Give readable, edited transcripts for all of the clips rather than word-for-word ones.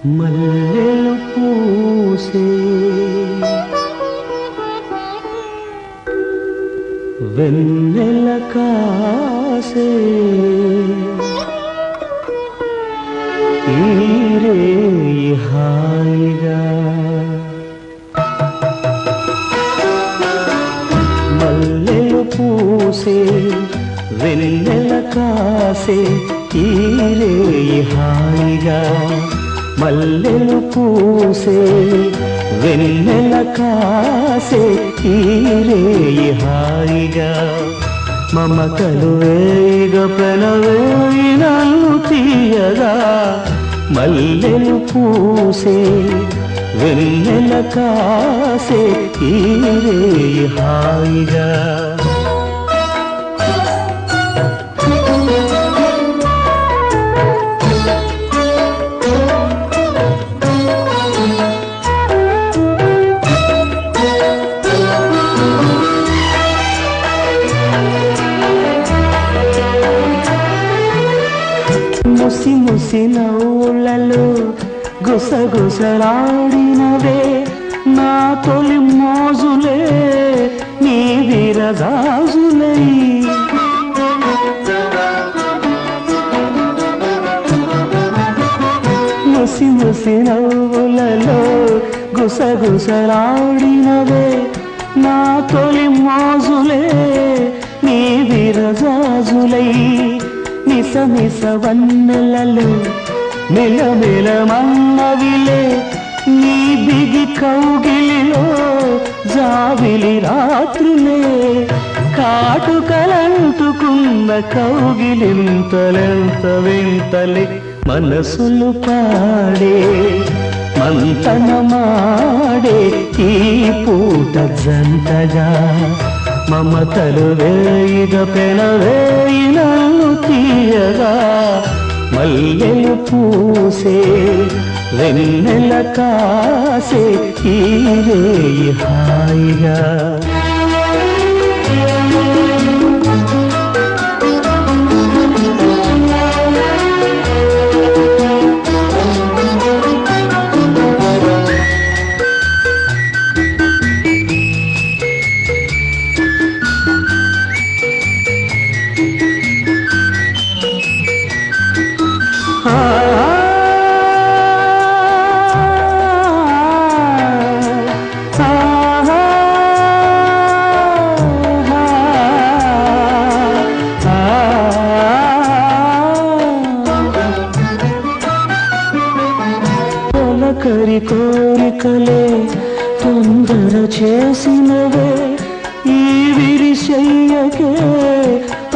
మల్లెలు పూసే వెన్నెల కాసే ఈరే హాయిగా మల్లెలు పూసే వెన్నెల కాసే ఈరే హాయిగా మల్లెలు పూసే వెన్నెల కాసే ఈరే హాయిగా మమతలు వేగ ప్రణవేయి నన్ను తీయగా మల్లెలు పూసే వెన్నెల కాసే ఈరే హాయిగా ముసి ముసి నవ్వులలో గుసగుసలాడినవే నా తొలి మోజులే నీ విరజాజులై ముసి ముసి నవ్వులలో గుసగుసలాడినవే నా తొలి మోజులే నీ విరజాజులై మిస మిస వన్నెలలో మిలమిలమన్నవిలే నీ బిగి కౌగిలిలో జావిలి రాత్రులే కాటుకలంటుకున్న కౌగిలింతలెంత వింతలే మనసులు పాడే మంతనమాడే ఈ పూట జంటగా మమతలు వేయిగ పెనవేయి నన్ను తీయగా మల్లెలు పూసే వెన్నెల కాసే ఈరే హాయిగా కరి కోరికలే తొందర చేసినవే ఈ విరిశయ్యకే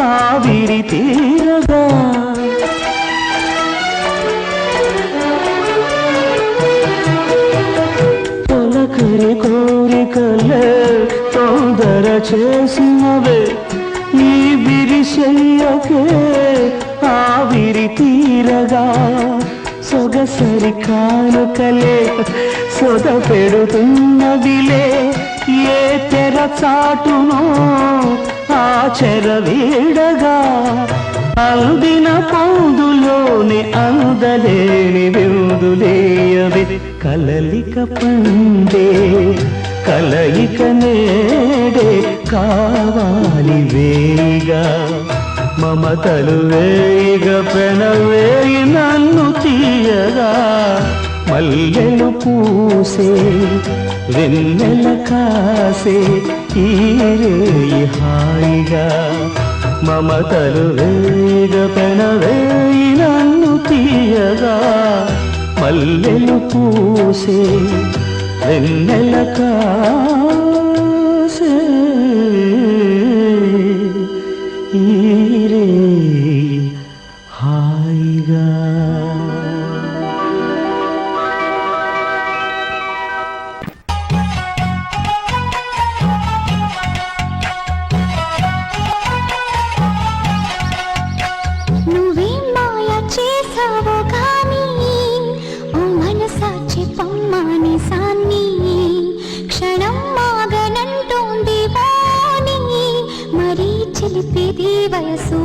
ఆవిరి తీరగా తొలకరి కోరికలే తొందర చేసినవే ఈ విరిశయ్యకే ఆవిరి తీరగా సొగసరి కానుకలే సొద పెడుతున్నదిలే ఏ తెర చాటునో ఆ చెర వీడగా అందిన పొందులోని అందలేని విందులేయవి కలలిక పండే కలయిక నేడే కావాలి వేగా మమతలు వేగ పెనవేయి నన్ను తీయగా మల్లెలు పూసే వెన్నెల కాసే ఈరే హాయిగా మమతలు వేగ పెనవేయి నన్ను తీయగా మల్లెలు పూసే వెన్నెల కాసే ఈరే హాయిగా నువ్వేం మాయ చేసావో కానీ ఓ మనసాచి పమ్మాని సాన్ని క్షణం మాగనంటోంది వాణి మరీ చిలిపిది వయసు